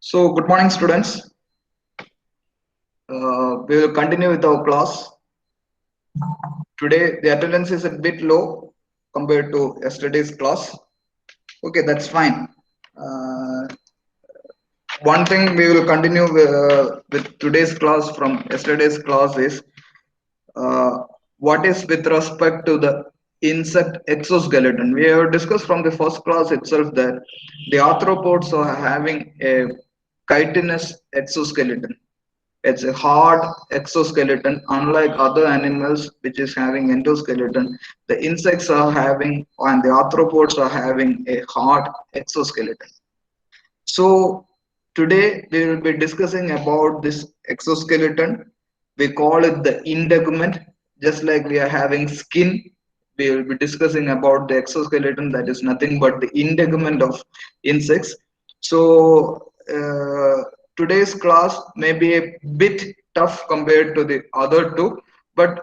So, good morning, students. We will continue with our class. Today, the attendance is a bit low compared to yesterday's class. Okay, that's fine. Uh, One thing we will continue with today's class from yesterday's class is uh, what is with respect to the insect exoskeleton. We have discussed from the first class itself that the arthropods are having a chitinous exoskeleton. It's a hard exoskeleton, unlike other animals which is having endoskeleton. The insects are having and the arthropods are having a hard exoskeleton. So today we will be discussing about this exoskeleton. We call it the integument. Just like we are having skin, we will be discussing about the exoskeleton, that is nothing but the integument of insects. So today's class may be a bit tough compared to the other two, but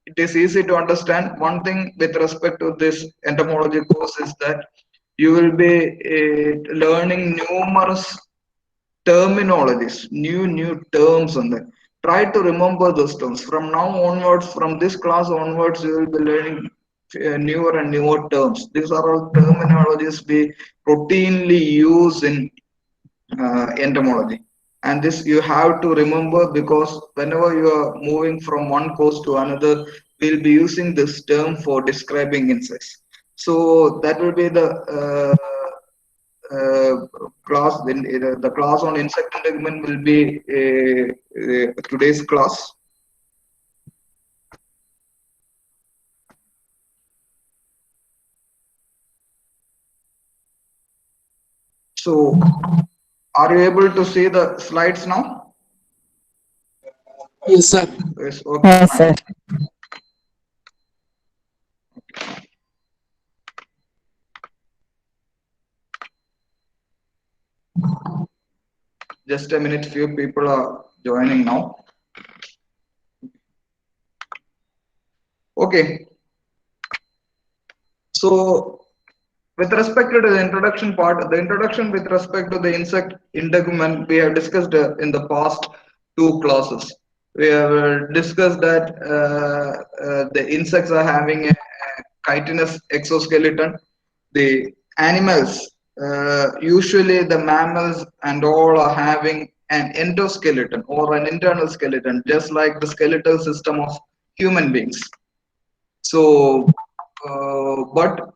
it is easy to understand. One thing with respect to this entomology course is that you will be learning numerous terminologies, new terms on that. Try to remember those terms. From now onwards, from this class onwards, you will be learning newer and newer terms. These are all terminologies we routinely use in entomology. And this you have to remember, because whenever you are moving from one course to another, we'll be using this term for describing insects. So that will be the class. Then the class on insect integument will be today's class. So are you able to see the slides now? Yes, sir. Yes, okay, Yes, fine. sir. Just a minute, few people are joining now. Okay, so with respect to the introduction part, the introduction with respect to the insect integument, we have discussed in the past two classes. We have discussed that the insects are having a chitinous exoskeleton. The animals, usually the mammals and all, are having an endoskeleton or an internal skeleton, just like the skeletal system of human beings. So, but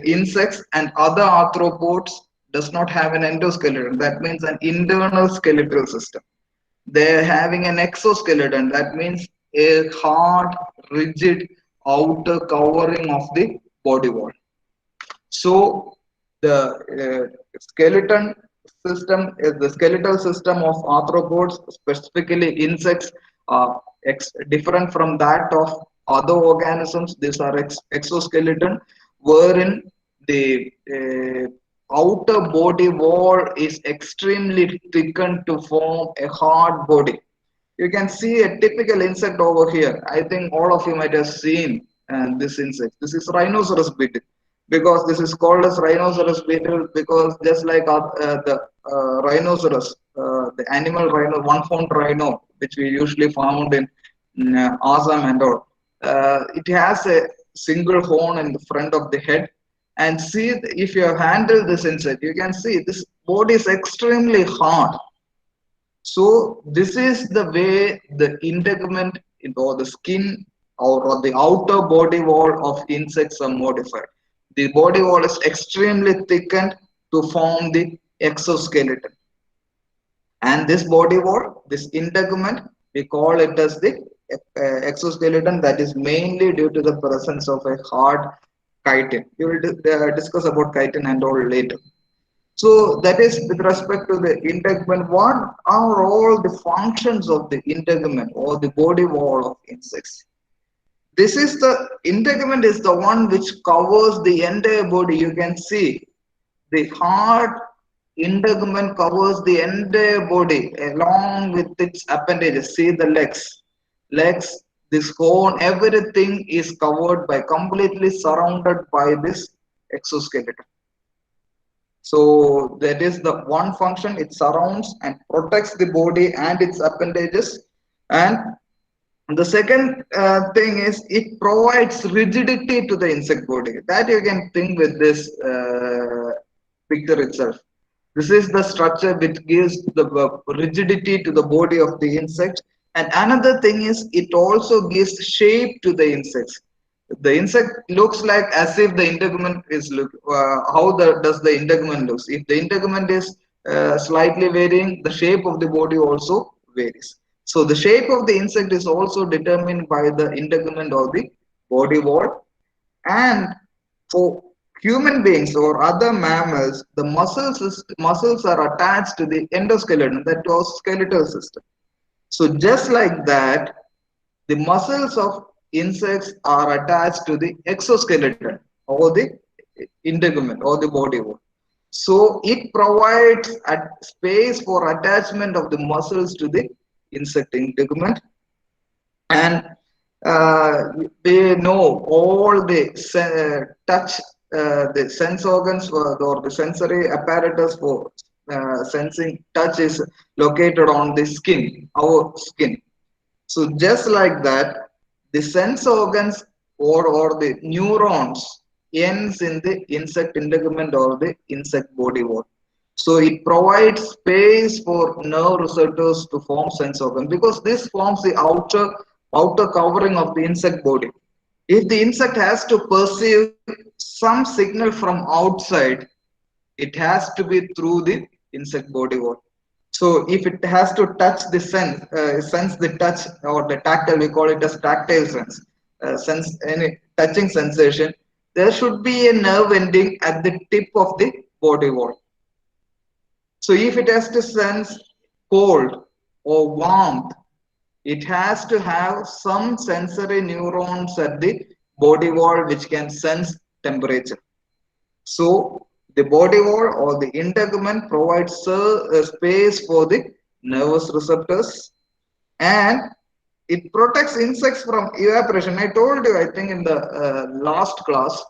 insects and other arthropods does not have an endoskeleton. That means an internal skeletal system. They're having an exoskeleton. That means a hard, rigid outer covering of the body wall. So the skeleton system is the skeletal system of arthropods, specifically insects, are different from that of other organisms. These are exoskeleton, wherein the outer body wall is extremely thickened to form a hard body. You can see a typical insect over here. I think all of you might have seen this insect. This is rhinoceros beetle, because this is called as rhinoceros beetle because just like the rhinoceros, the animal rhino, one-horned rhino, which we usually found in Assam and all, it has a single horn in the front of the head. And see, if you handle this insect, you can see this body is extremely hard. So this is the way the integument or the skin or the outer body wall of insects are modified. The body wall is extremely thickened to form the exoskeleton. And this body wall, this integument, we call it as the exoskeleton. That is mainly due to the presence of a hard chitin. We will discuss about chitin and all later. So that is with respect to the integument. What are all the functions of the integument or the body wall of insects? This is the integument is the one which covers the entire body. You can see the hard integument covers the entire body along with its appendages. See the legs, this horn, everything is covered by completely surrounded by this exoskeleton. So that is the one function. It surrounds and protects the body and its appendages. And the second thing is it provides rigidity to the insect body. That you can think with this picture itself. This is the structure which gives the rigidity to the body of the insect. And another thing is it also gives shape to the insects. The insect looks like as if the integument is look. How does the integument looks? If the integument is slightly varying, the shape of the body also varies. So the shape of the insect is also determined by the integument or the body wall. And for human beings or other mammals, the muscles are attached to the endoskeleton, that was skeletal system. So just like that, the muscles of insects are attached to the exoskeleton or the integument or the body wall. So it provides a space for attachment of the muscles to the insect integument. And they know all the touch, the sense organs or the sensory apparatus for sensing touch is located on the skin, our skin. So just like that, the sense organs or the neurons ends in the insect integument or the insect body wall. So it provides space for nerve receptors to form sense organ because this forms the outer covering of the insect body. If the insect has to perceive some signal from outside, it has to be through the insect body wall. So if it has to touch the sense the touch or the tactile, we call it as tactile sense, sense any touching sensation. There should be a nerve ending at the tip of the body wall. So if it has to sense cold or warmth, it has to have some sensory neurons at the body wall which can sense temperature. So the body wall or the integument provides a space for the nervous receptors, and it protects insects from evaporation. I told you, I think in the last class,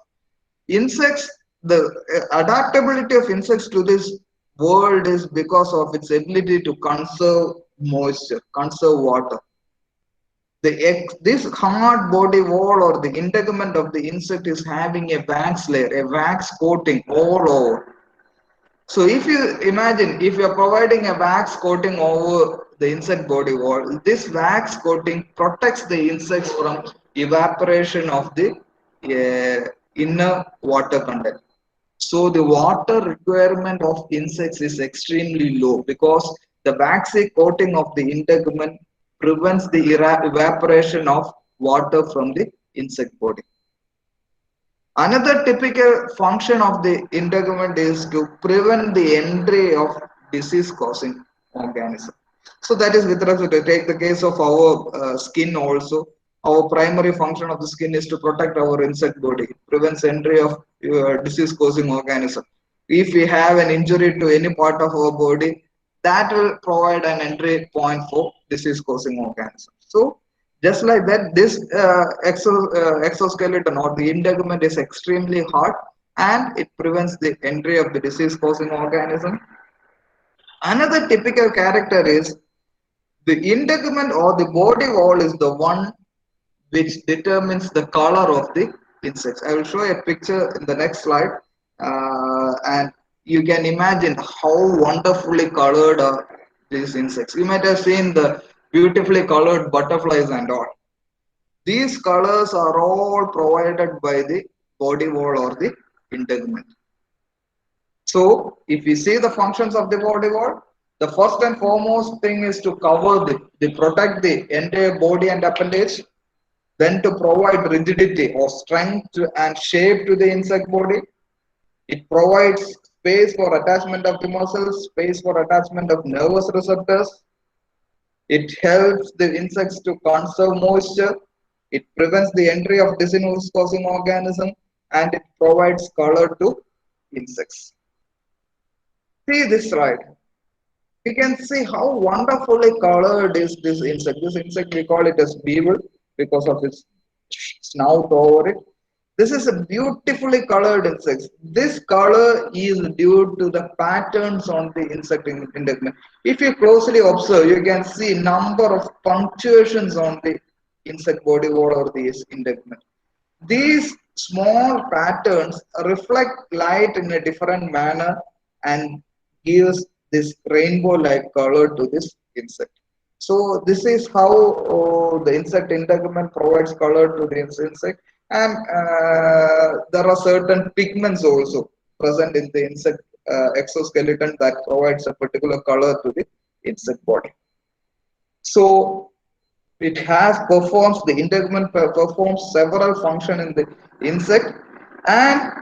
insects, the adaptability of insects to this world is because of its ability to conserve moisture, conserve water. This hard body wall or the integument of the insect is having a wax layer, a wax coating all over. So if you imagine, if you are providing a wax coating over the insect body wall, this wax coating protects the insects from evaporation of the inner water content. So the water requirement of insects is extremely low because the waxy coating of the integument prevents the evaporation of water from the insect body. Another typical function of the integument is to prevent the entry of disease-causing organism. So that is with respect to take the case of our skin also. Our primary function of the skin is to protect our insect body. It prevents entry of disease-causing organism. If we have an injury to any part of our body, that will provide an entry point for disease-causing organism. So just like that, this exoskeleton or the integument is extremely hard and it prevents the entry of the disease causing organism. Another typical character is the integument or the body wall is the one which determines the color of the insects. I will show a picture in the next slide, and you can imagine how wonderfully colored are these insects. You might have seen the beautifully colored butterflies and all. These colors are all provided by the body wall or the integument. So if we see the functions of the body wall, the first and foremost thing is to cover the protect the entire body and appendage, then to provide rigidity or strength and shape to the insect body. It provides space for attachment of the muscles, space for attachment of nervous receptors. It helps the insects to conserve moisture. It prevents the entry of disease-causing organism, and it provides color to insects. See this right. We can see how wonderfully colored is this insect. This insect we call it as beaver because of its snout over it. This is a beautifully colored insects. This color is due to the patterns on the insect integument. If you closely observe, you can see number of punctuations on the insect body wall or the integument. These small patterns reflect light in a different manner and gives this rainbow-like color to this insect. So this is how the insect integument provides color to the insect, and there are certain pigments also present in the insect exoskeleton that provides a particular color to the insect body. So it has performs the integument performs several functions in the insect, and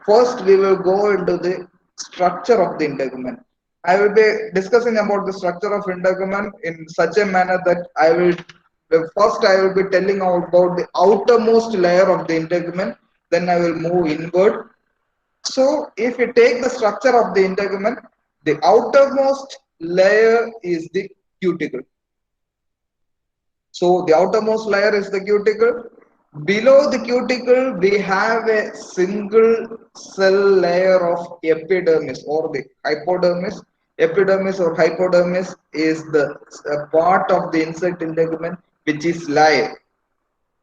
first we will go into the structure of the integument. I will be discussing about the structure of integument in such a manner that first I will be telling about the outermost layer of the integument, then I will move inward. So if you take the structure of the integument, the outermost layer is the cuticle. So the outermost layer is the cuticle. Below the cuticle, we have a single cell layer of epidermis or the hypodermis. Epidermis or hypodermis is the part of the insect integument which is live.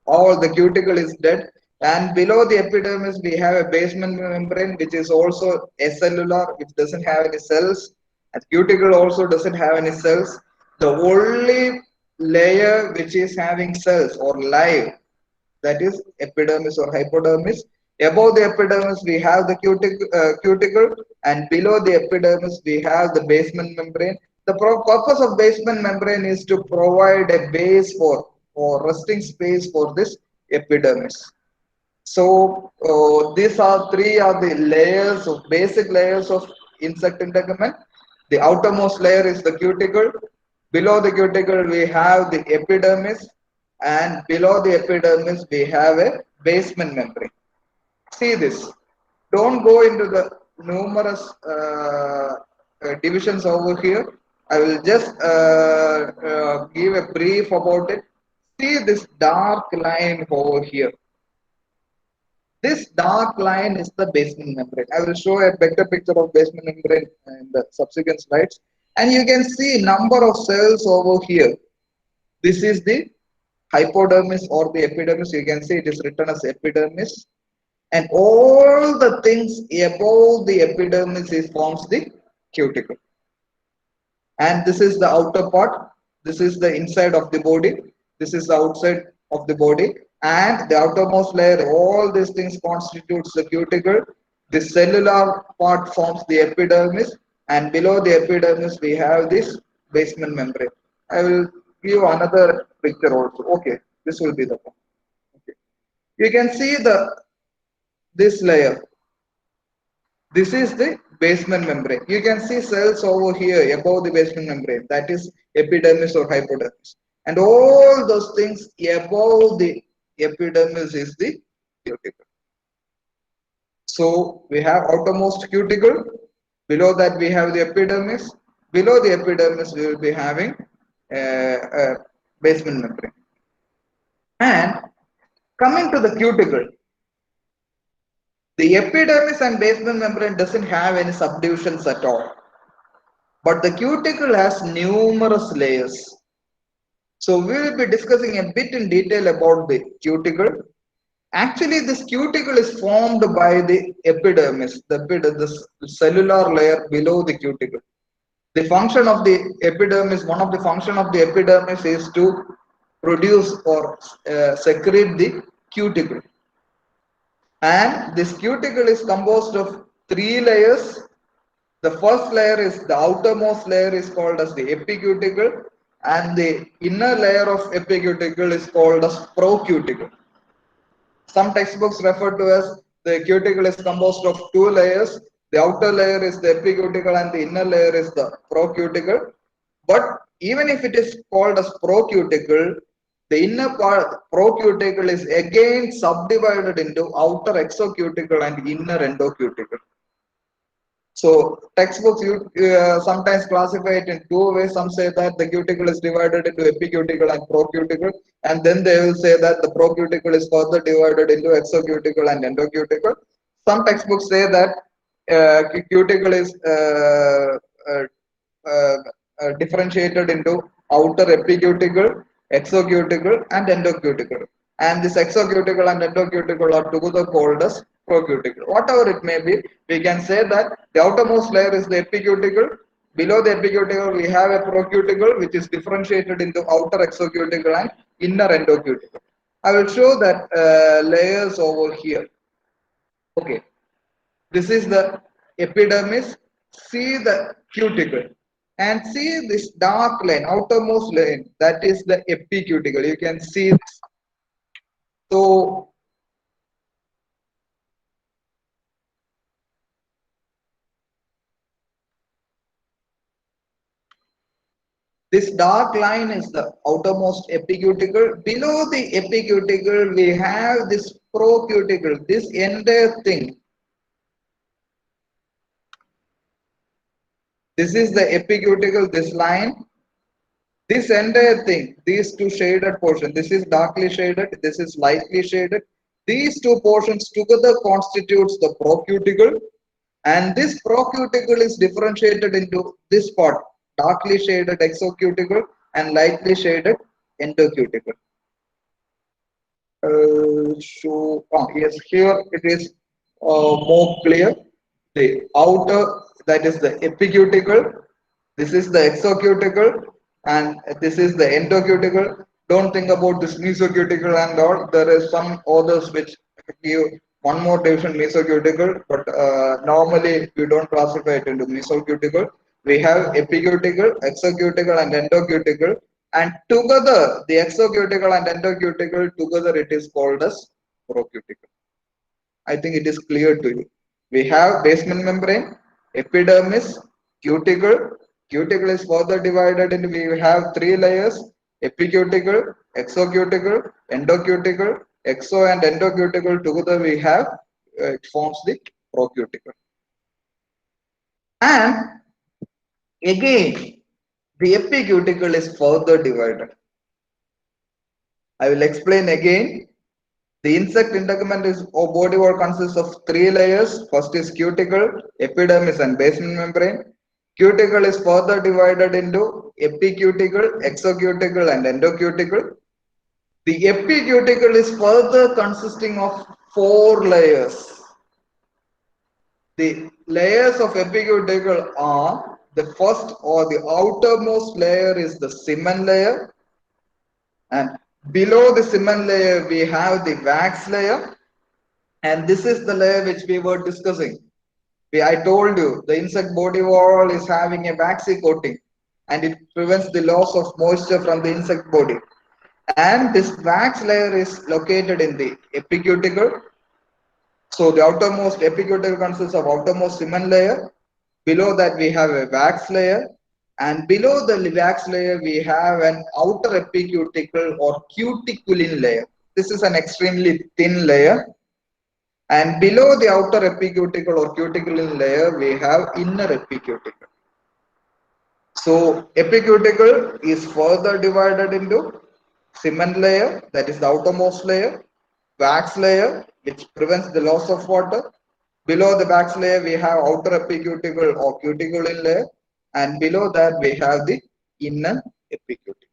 All the cuticle is dead, and below the epidermis we have a basement membrane which is also acellular, which doesn't have any cells, and cuticle also doesn't have any cells. The only layer which is having cells or live, that is epidermis or hypodermis. Above the epidermis we have the cuticle, and below the epidermis we have the basement membrane. The purpose of basement membrane is to provide a base or resting space for this epidermis. So these are three are the layers of basic layers of insect integument. The outermost layer is the cuticle. Below the cuticle we have the epidermis, and below the epidermis we have a basement membrane. See this. Don't go into the numerous divisions over here. I will just give a brief about it. See this dark line over here. This dark line is the basement membrane. I will show a better picture of basement membrane in the subsequent slides. And you can see number of cells over here. This is the hypodermis or the epidermis. You can see it is written as epidermis. And all the things above the epidermis is forms the cuticle. And this is the outer part, this is the inside of the body, this is the outside of the body, and the outermost layer, all these things constitutes the cuticle. The cellular part forms the epidermis, and below the epidermis we have this basement membrane. I will give another picture also. Okay, this will be the one. Okay, you can see the this layer. This is the basement membrane. You can see cells over here above the basement membrane, that is epidermis or hypodermis. And all those things above the epidermis is the cuticle. So we have outermost cuticle, below that we have the epidermis, below the epidermis we will be having a basement membrane. And coming to the cuticle, the epidermis and basement membrane doesn't have any subdivisions at all, but the cuticle has numerous layers. So we will be discussing a bit in detail about the cuticle. Actually, this cuticle is formed by the epidermis, the cellular layer below the cuticle. The function of the epidermis, one of the function of the epidermis is to produce or secrete the cuticle. And this cuticle is composed of three layers. The first layer is the outermost layer is called as the epicuticle, and the inner layer of epicuticle is called as procuticle. Some textbooks refer to as the cuticle is composed of two layers. The outer layer is the epicuticle and the inner layer is the procuticle. But even if it is called as procuticle, the inner part procuticle is again subdivided into outer exocuticle and inner endocuticle. So textbooks you sometimes classify it in two ways. Some say that the cuticle is divided into epicuticle and procuticle, and then they will say that the procuticle is further divided into exocuticle and endocuticle. Some textbooks say that cuticle is uh, uh, differentiated into outer epicuticle, exocuticle, and endocuticle. And this exocuticle and endocuticle are together called as procuticle. Whatever it may be, we can say that the outermost layer is the epicuticle. Below the epicuticle, we have a procuticle which is differentiated into outer exocuticle and inner endocuticle. I will show that layers over here. Okay, this is the epidermis. See the cuticle and see this dark line, outermost line, that is the epicuticle. You can see this. So this dark line is the outermost epicuticle. Below the epicuticle, we have this procuticle, this entire thing. This is the epicuticle, this line. This entire thing, these two shaded portions, this is darkly shaded, this is lightly shaded. These two portions together constitutes the procuticle, and this procuticle is differentiated into this part, darkly shaded exocuticle and lightly shaded endocuticle. Yes, here it is more clear. The outer, that is the epicuticle, this is the exocuticle, and this is the endocuticle. Don't think about this mesocuticle and all. There is some others which give one more division, mesocuticle, but normally we don't classify it into mesocuticle. We have epicuticle, exocuticle, and endocuticle, and together the exocuticle and endocuticle together it is called as procuticle. I think it is clear to you. We have basement membrane, epidermis, cuticle. Cuticle is further divided into, we have three layers: epicuticle, exocuticle, endocuticle. Exo and endocuticle together we have, it forms the procuticle. And again, the epicuticle is further divided. I will explain again. The insect integument is or body wall consists of three layers. First is cuticle, epidermis, and basement membrane. Cuticle is further divided into epicuticle, exocuticle, and endocuticle. The epicuticle is further consisting of four layers. The layers of epicuticle are, the first or the outermost layer is the cement layer, and below the cement layer we have the wax layer, and this is the layer which we were discussing. I told you the insect body wall is having a waxy coating, and it prevents the loss of moisture from the insect body. And this wax layer is located in the epicuticle. So the outermost epicuticle consists of outermost cement layer. Below that we have a wax layer, and below the wax layer we have an outer epicuticle or cuticulin layer. This is an extremely thin layer, and below the outer epicuticle or cuticulin layer we have inner epicuticle. So epicuticle is further divided into cement layer, that is the outermost layer, wax layer which prevents the loss of water. Below the wax layer we have outer epicuticle or cuticulin layer, and below that we have the inner epicuticle.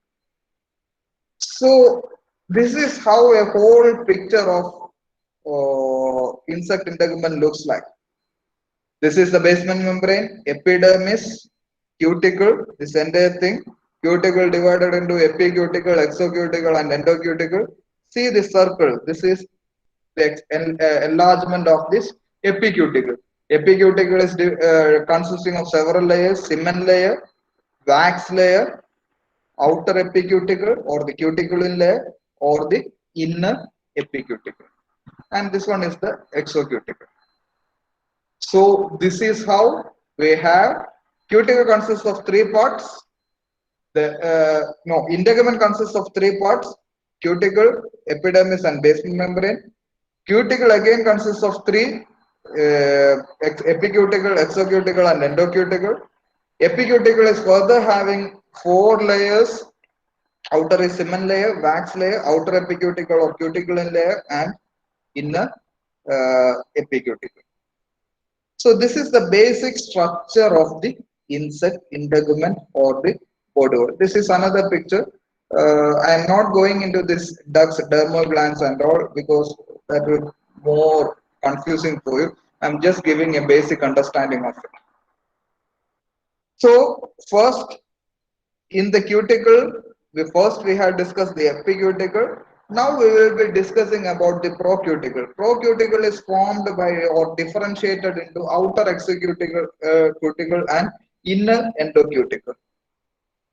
So this is how a whole picture of insect integument looks like. This is the basement membrane, epidermis, cuticle, this entire thing. Cuticle divided into epicuticle, exocuticle, and endocuticle. See this circle. This is the enlargement of this epicuticle. Epicuticle is consisting of several layers: cement layer, wax layer, outer epicuticle or the cuticulin layer, or the inner epicuticle. And this one is the exocuticle. So this is how we have cuticle consists of three parts. The no integument consists of three parts: cuticle, epidermis, and basement membrane. Cuticle again consists of three epicuticle, exocuticle, and endocuticle. Epicuticle is further having four layers. Outer is cement layer, wax layer, outer epicuticle or cuticle layer, and inner epicuticle. So this is the basic structure of the insect integument or the body. This is another picture. I am not going into this ducts, dermal glands and all because that will be more confusing for you. I am just giving a basic understanding of it. So first in the cuticle, we have discussed the epicuticle. Now we will be discussing about the procuticle. Procuticle is formed by or differentiated into outer exocuticle cuticle and inner endocuticle.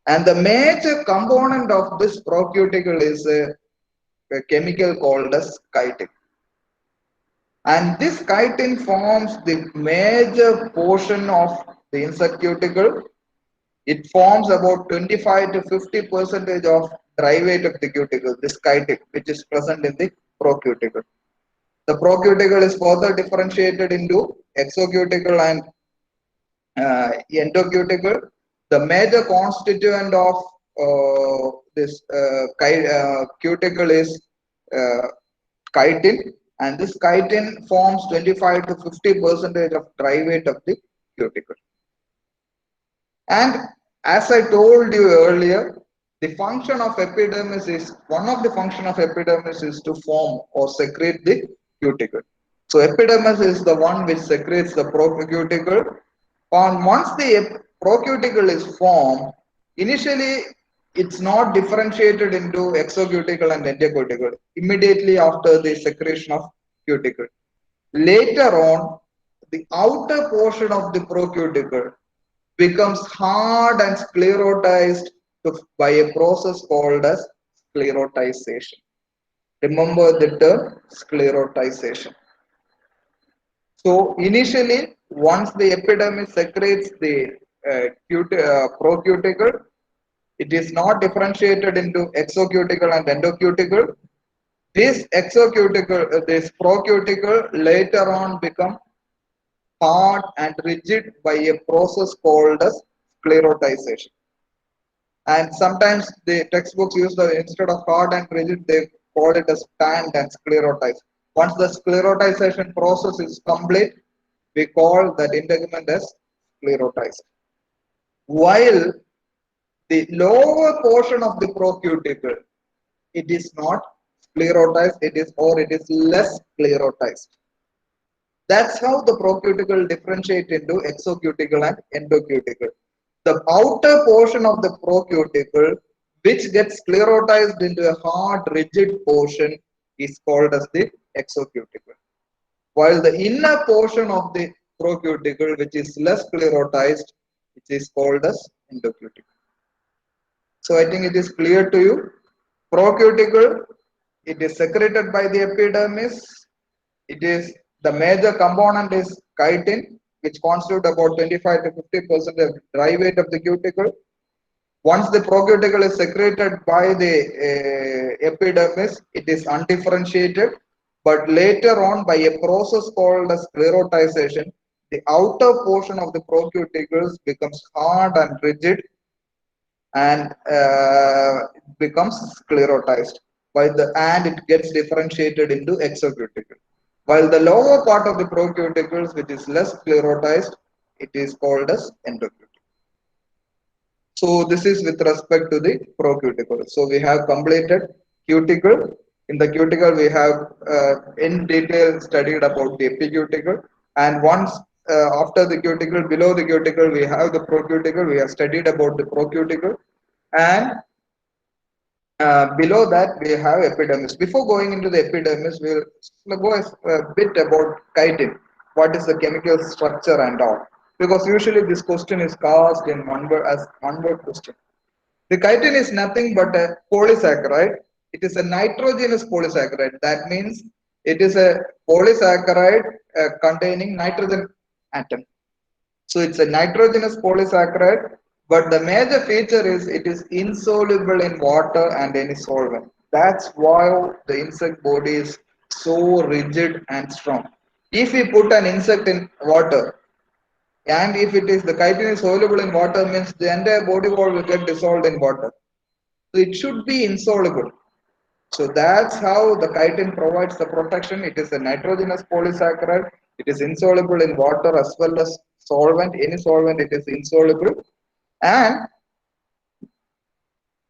And the major component of this procuticle is a chemical called as chitin. And this chitin forms the major portion of the insect cuticle. It forms about 25 to 50 percentage of dry weight of the cuticle, this chitin, which is present in the procuticle. The procuticle is further differentiated into exocuticle and endocuticle. The major constituent of this cuticle is uh, chitin, and this chitin forms 25 to 50 percentage of dry weight of the cuticle. And as I told you earlier, the function of epidermis is one of the function of epidermis is to form or secrete the cuticle. So epidermis is the one which secretes the procuticle. Once the procuticle is formed, initially it's not differentiated into exocuticle and endocuticle immediately after the secretion of cuticle. Later on, the outer portion of the procuticle becomes hard and sclerotized by a process called as sclerotization. Remember the term sclerotization. So initially, once the epidermis secretes the procuticle, it is not differentiated into exocuticle and endocuticle. This procuticle later on become hard and rigid by a process called as sclerotization. And sometimes the textbooks use the instead of hard and rigid, they call it as tanned and sclerotized. Once the sclerotization process is complete, we call that integument as sclerotized. While the lower portion of the procuticle, it is not sclerotized, it is less sclerotized. That's how the procuticle differentiate into exocuticle and endocuticle. The outer portion of the procuticle, which gets sclerotized into a hard, rigid portion, is called as the exocuticle. While the inner portion of the procuticle, which is less sclerotized, it is called as endocuticle. So I think it is clear to you. Procuticle, it is secreted by the epidermis. It is the major component is chitin, which constitute about 25 to 50% of dry weight of the cuticle. Once the procuticle is secreted by the epidermis, it is undifferentiated. But later on, by a process called as sclerotization, the outer portion of the procuticles becomes hard and rigid and becomes sclerotized. And it gets differentiated into exocuticle. While the lower part of the procuticles, which is less sclerotized, it is called as endocuticle. So this is with respect to the procuticle. So we have completed cuticle. In the cuticle, we have in detail studied about the epicuticle. And once after the cuticle, below the cuticle, we have the procuticle. We have studied about the procuticle. And below that, we have epidermis. Before going into the epidermis, we'll go a bit about chitin. What is the chemical structure and all? Because usually this question is cast in one word as one word question. The chitin is nothing but a polysaccharide. It is a nitrogenous polysaccharide. That means it is a polysaccharide containing nitrogen atom. So it's a nitrogenous polysaccharide, but the major feature is it is insoluble in water and any solvent. That's why the insect body is so rigid and strong. If we put an insect in water, and if it is the chitin is soluble in water, means the entire body wall will get dissolved in water. So it should be insoluble. So that's how the chitin provides the protection. It is a nitrogenous polysaccharide. It is insoluble in water as well as solvent. Any solvent, it is insoluble. And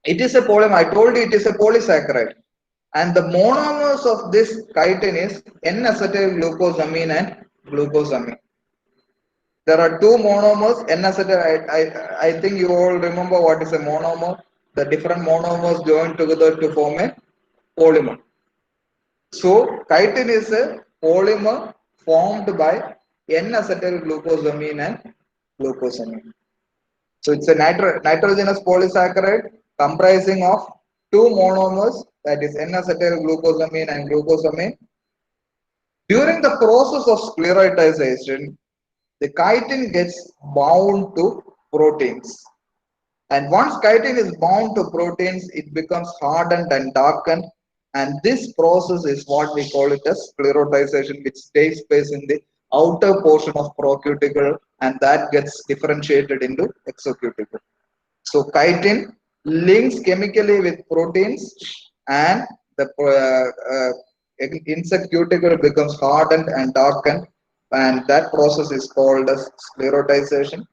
it is a polymer. I told you it is a polysaccharide. And the monomers of this chitin is N-acetyl-glucosamine and glucosamine. There are two monomers, N-acetyl. I think you all remember what is a monomer. The different monomers join together to form a polymer. So chitin is a polymer formed by N-acetyl-glucosamine and glucosamine. So it's a nitrogenous polysaccharide comprising of two monomers, that is N-acetyl-glucosamine and glucosamine. During the process of sclerotization, the chitin gets bound to proteins. And once chitin is bound to proteins, it becomes hardened and darkened. And this process is what we call it as sclerotization, which takes place in the outer portion of procuticle, and that gets differentiated into exocuticle. So chitin links chemically with proteins, and the insect cuticle becomes hardened and darkened, and that process is called as sclerotization.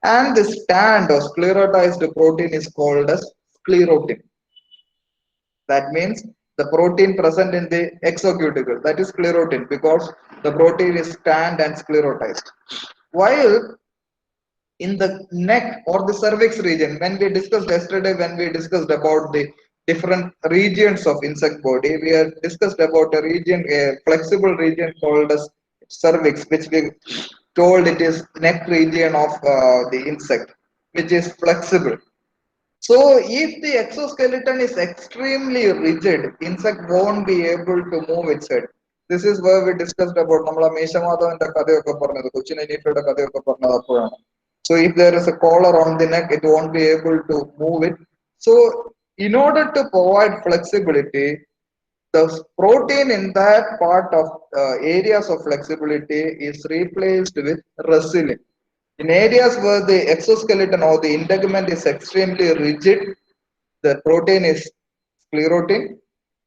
And the stand or sclerotized protein is called as sclerotin. That means the protein present in the exocuticle, that is sclerotin, because the protein is tanned and sclerotized. While in the neck or the cervix region, when we discussed yesterday, when we discussed about the different regions of insect body, we have discussed about a region, a flexible region called as cervix, which we told it is neck region of the insect, which is flexible. So if the exoskeleton is extremely rigid, insect won't be able to move its head. This is where we discussed about നമ്മളെ മീശമാധവന്റെ കഥയൊക്കെ പറഞ്ഞത്, കൊച്ചിൻ അനീറ്റയുടെ കഥയൊക്കെ പറഞ്ഞത് അപ്പോഴാണ്. So if there is a collar on the neck, it won't be able to move it. So in order to provide flexibility, the protein in that part of areas of flexibility is replaced with resilin. In areas where the exoskeleton or the integument is extremely rigid, the protein is sclerotin.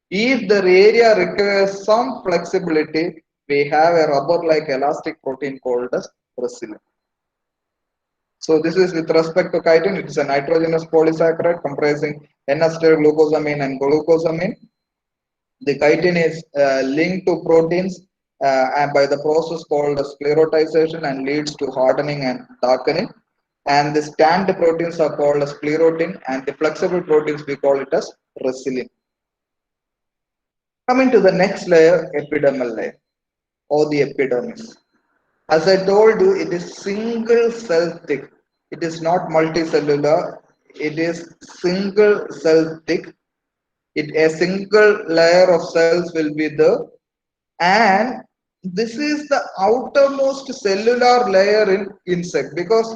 If the area requires some flexibility, we have a rubber-like elastic protein called as resilin. So this is with respect to chitin. It is a nitrogenous polysaccharide comprising N-acetylglucosamine and glucosamine. The chitin is linked to proteins and by the process called sclerotization and leads to hardening and darkening. And the stand proteins are called as sclerotin, and the flexible proteins we call it as resilin. Coming to the next layer, epidermal layer or the epidermis. As I told you, it is single cell thick. It is not multicellular. It is single cell thick. A single layer of cells will be there, and this is the outermost cellular layer in insect, because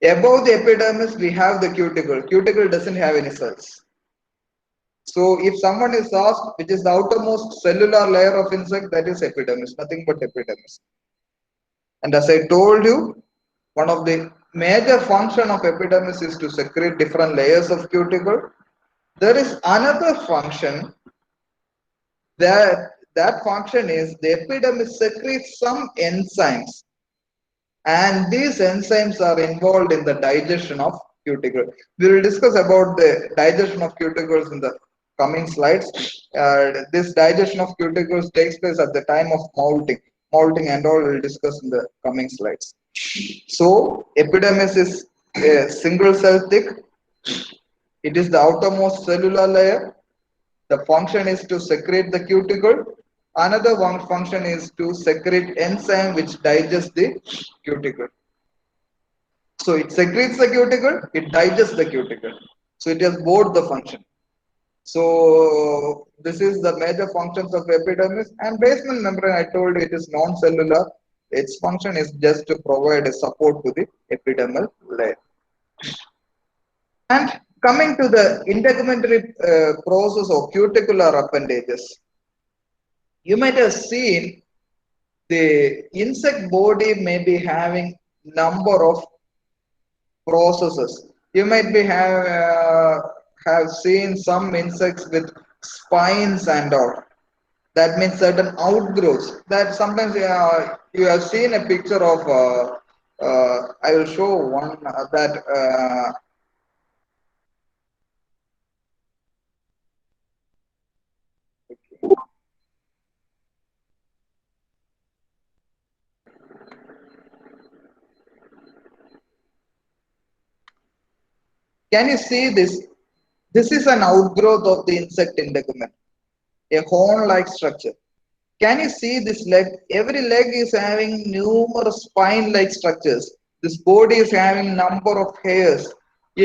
above the epidermis we have the cuticle. Cuticle doesn't have any cells. So if someone is asked which is the outermost cellular layer of insect, that is epidermis, nothing but epidermis. And as I told you, one of the major function of epidermis is to secrete different layers of cuticle. There is another function, that function is the epidermis secretes some enzymes, and these enzymes are involved in the digestion of cuticle. We will discuss about the digestion of cuticles in the coming slides. This digestion of cuticles takes place at the time of moulting and all we will discuss in the coming slides. So epidermis is a single cell thick. It is the outermost cellular layer. The function is to secrete the cuticle. Another one function is to secrete enzyme which digests the cuticle. So it secretes the cuticle, it digests the cuticle. So it has both the function. So this is the major functions of epidermis. And basement membrane, I told you, it is non-cellular. Its function is just to provide a support to the epidermal layer. And coming to the integumentary process of cuticular appendages, you might have seen the insect body may be having number of processes. You might be have seen some insects with spines and all. That means certain outgrowths. That sometimes you have seen a picture of. I will show one that. Can you see this? This is an outgrowth of the insect integument, a horn-like structure. Can you see this leg? Every leg is having numerous spine-like structures. This body is having number of hairs.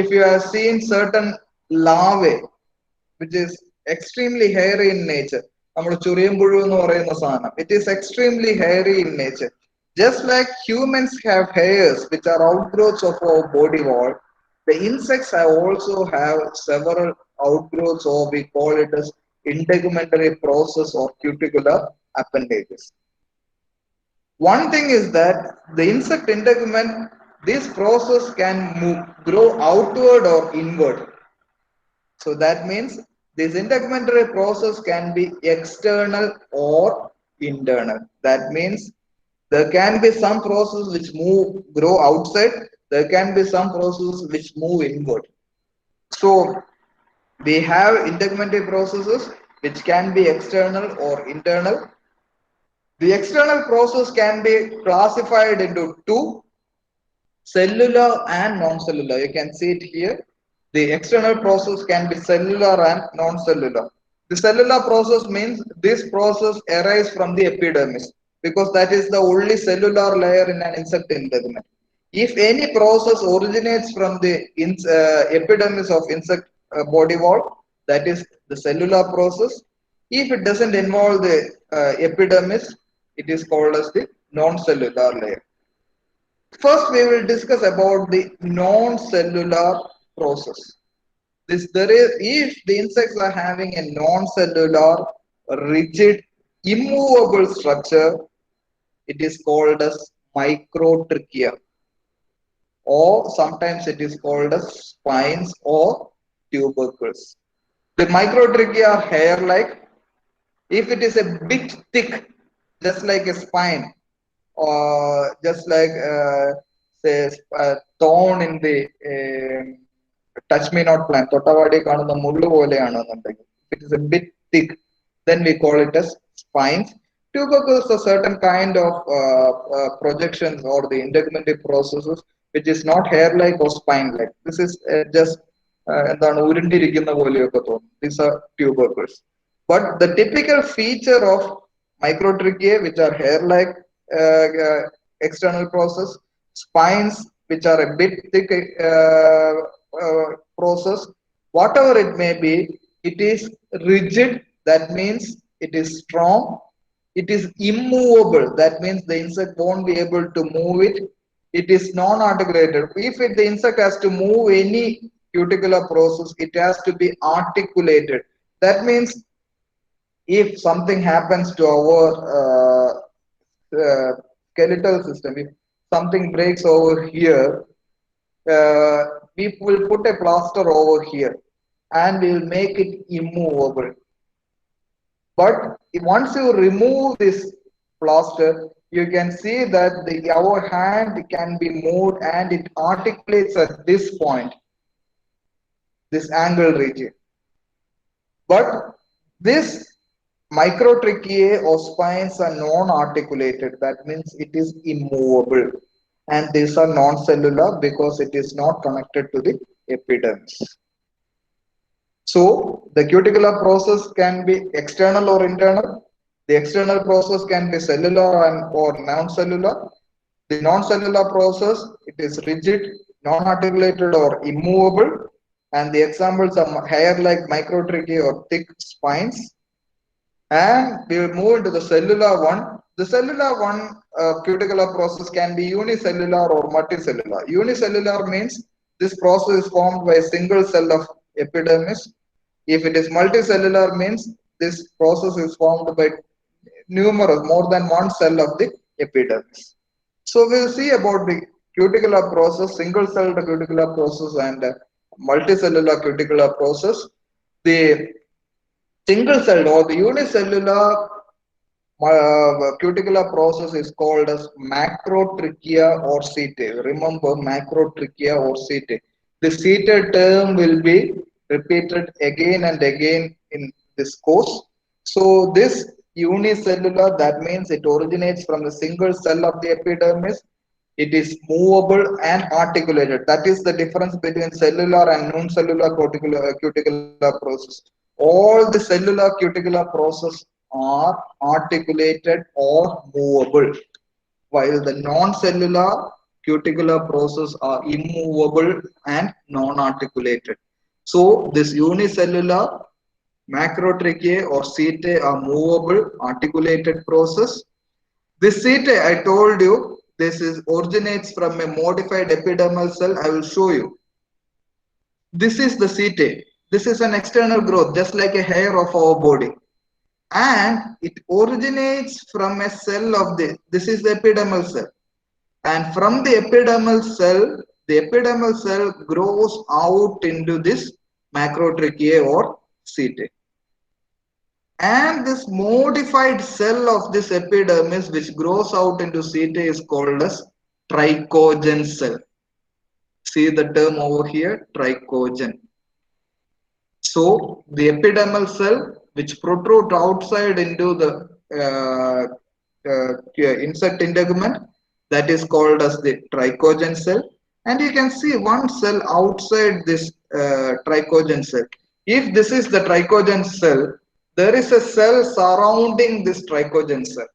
If you have seen certain larvae, which is extremely hairy in nature, it is extremely hairy in nature. Just like humans have hairs, which are outgrowths of our body wall, the insects have also have several outgrowths, or we call it as integumentary process or cuticular appendages. One thing is that the insect integument, this process can grow outward or inward. So that means this integumentary process can be external or internal. That means there can be some process which grow outside. There can be some process which move inward. So we have integumentary processes which can be external or internal. The external process can be classified into two: cellular and non-cellular. You can see it here. The external process can be cellular and non-cellular. The cellular process means this process arises from the epidermis, because that is the only cellular layer in an insect integument. If any process originates from the epidermis of insect body wall, that is the cellular process. If it doesn't involve the epidermis, it is called as the non-cellular layer. First, we will discuss about the non-cellular process. There is, if the insects are having a non-cellular, rigid, immovable structure, it is called as microtrichia, or sometimes it is called as spines or tubercles. The microtrichia are hair-like. If it is a bit thick, just like a spine, or just like say a thorn in the touch me not plant, തൊട്ടവാടി കാണുന്ന മുള്ളു പോലെയാണെന്നുണ്ടെങ്കിൽ, if it is a bit thick, then we call it as spines. Tubercles are certain kind of projections or the integumentary processes which is not hair-like or spine-like. This is just എന്താണ് ഉരുണ്ടിരിക്കുന്ന പോലെയൊക്കെ തോന്നും. These are tubercles. But the typical feature of microtrichia, which are hair-like external process, spines, which are a bit thick process, whatever it may be, it is rigid. That means it is strong. It is immovable. That means the insect won't be able to move it. It is non-articulated. If the insect has to move any cuticular process, it has to be articulated. That means if something happens to our skeletal system, if something breaks over here, we will put a plaster over here and we will make it immovable. But once you remove this plaster, you can see that our hand can be moved and it articulates at this point, this angle region. But this microtrichiae or spines are non-articulated. That means it is immovable. And these are non-cellular because it is not connected to the epidermis. So the cuticular process can be external or internal. The external process can be cellular and or non-cellular. The non-cellular process, it is rigid, non-articulated or immovable. And the examples are hair-like microtrichia or thick spines. And we will move into the cellular one. The cellular one cuticular process can be unicellular or multicellular. Unicellular means this process is formed by a single cell of epidermis. If it is multicellular means this process is formed by numerous, more than one cell of the epidermis. So we'll see about the cuticular process, single celled cuticular process and multicellular cuticular process. The single celled or the unicellular cuticular process is called as macrotrichia or setae. Remember macrotrichia or setae. The setae term will be repeated again and again in this course. So this unicellular, that means it originates from the single cell of the epidermis. It is movable and articulated. That is the difference between cellular and non-cellular cuticular process. All the cellular cuticular process are articulated or movable, while the non-cellular cuticular process are immovable and non-articulated. So this unicellular macrotracheae or setae are movable, articulated process. This setae, I told you, this is originates from a modified epidermal cell. I will show you. This is the setae. This is an external growth, just like a hair of our body. And it originates from a cell of this is the epidermal cell. And from the epidermal cell grows out into this macrotracheae or setae. And this modified cell of this epidermis which grows out into setae is called as trichogen cell. See the term over here, trichogen. So the epidermal cell which protrude outside into the insect integument, that is called as the trichogen cell. And you can see one cell outside this trichogen cell. If this is the trichogen cell, there is a cell surrounding this trichogen cell.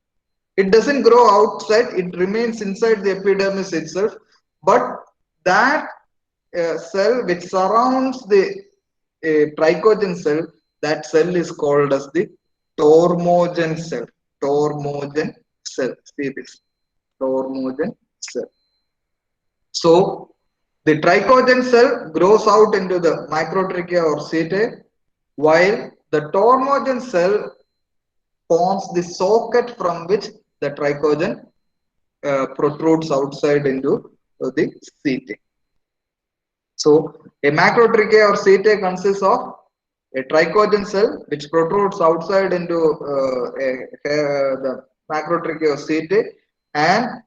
It doesn't grow outside, it remains inside the epidermis itself, but that cell which surrounds the trichogen cell, that cell is called as the tormogen cell. Tormogen cell. See this. Tormogen cell. So the trichogen cell grows out into the microtrachea or setae, while the tormogen cell forms the socket from which the trichogen protrudes outside into the setae. So a macrotrachea or setae consists of a trichogen cell which protrudes outside into the macrotrachea or setae, and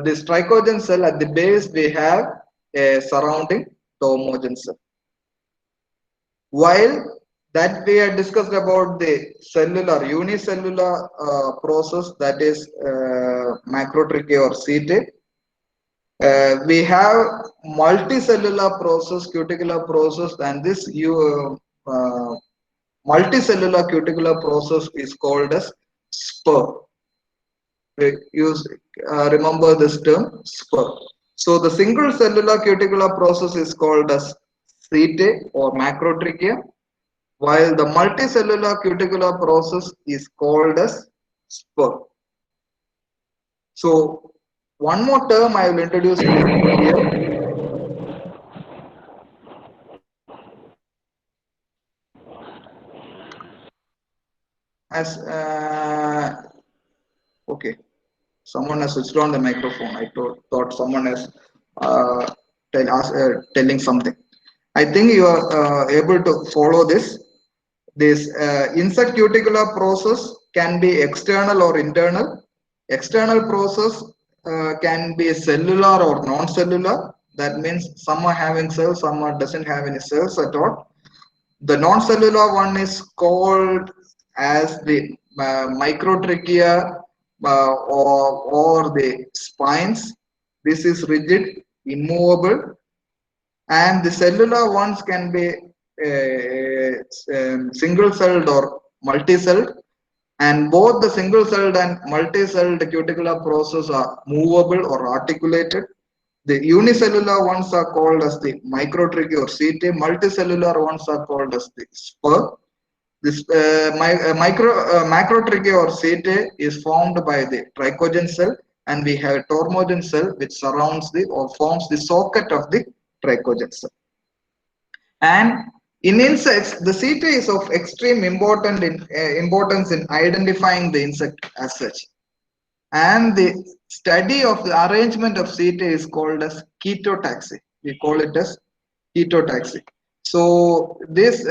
this trichogen cell at the base we have a surrounding tormogen cell. While that we had discussed about the cellular unicellular process, that is macrotrachea or setae. We have multicellular process, cuticular process, and this multicellular cuticular process is called as spur. Use remember this term, spur. So the single cellular cuticular process is called as setae or macrotrachea, while the multicellular cuticular process is called as spur. So one more term I will introduce here. As okay, someone has switched on the microphone. I thought someone has telling something. I think you are able to follow this. This insect cuticular process can be external or internal. External process can be cellular or non-cellular. That means some are having cells, some are doesn't have any cells at all. The non-cellular one is called as the microtrachea or the spines. This is rigid, immovable, and the cellular ones can be single-celled or multi-celled, and both the single-celled and multi-celled cuticular process are movable or articulated. The unicellular ones are called as the microtrachea or setae. Multicellular ones are called as the spur. This macrotrachea or setae is formed by the trichogen cell, and we have a tormogen cell which surrounds the or forms the socket of the trichogen cell. And In insects, the setae is of extreme importance in identifying the insect as such. And the study of the arrangement of setae is called as ketotaxy. We call it as ketotaxy. So this